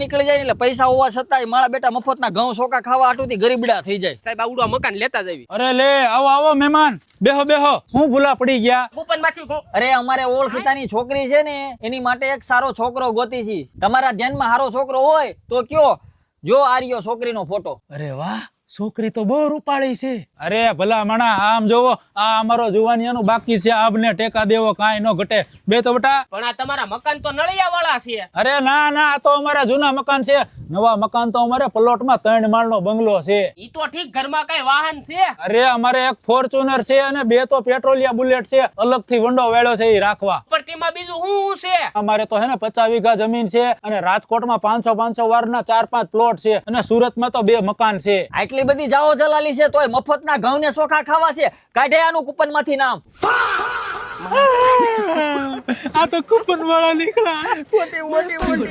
નીકળી જાય ને એટલે પૈસા હોવા છતાંય મારા બેટા મફતના ઘઉં ચોખા ખાવા આટુથી ગરીબડા થઈ જાય. સાહેબ આવડો મકાન લેતા જવી. અરે લે આવો આવો મહેમાન, બેહો બેહો. હું ભૂલા પડી ગયા. કૂપન માંથી ખો. અરે અમારે ઓળખીતાની છોકરી છે ને એની માટે એક સારો છોકરો ગોતી છે. તમારા ધ્યાનમાં સારો છોકરો હોય તો કયો. જો આ રહ્યો છોકરીનો ફોટો. અરે વાહ, છોકરી તો બહુ રૂપાળી છે. અરે ભલા મણા, આમ જોવો, આ અમારો જુવાનિયાનું બાકી છે. આબને ટેકા દેવો કાંઈ ન ઘટે. બે તો બેટા. પણ આ તમારા મકાન તો નળિયા વાળા છે. અરે ના ના, આ તો અમારા જૂના મકાન છે. નવા મકાન તો અમારે પ્લોટમાં 3 માળનો બંગલો છે. ઈ તો ઠીક, ઘરમાં કઈ વાહન છે? અરે અમારે એક ફોર્ચ્યુનર છે અને 2 તો પેટ્રોલિયા બુલેટ છે. અલગથી વંડો વેળ્યો છે એ રાખવા. પણ તેમાં બીજું શું છે? અમારે તો હે ને 50 વીઘા જમીન છે અને રાજકોટમાં 500 વારના 4-5 પ્લોટ છે અને સુરતમાં તો 2 મકાન છે. આટલી બધી જાઓ જલાલી છે તોય મફતના ઘઉં ને ચોખા ખાવા છે. કાઢે આનું કૂપનમાંથી નામ. આ તો કૂપન વાળા નીકળ્યા. મોટી મોટી મોટી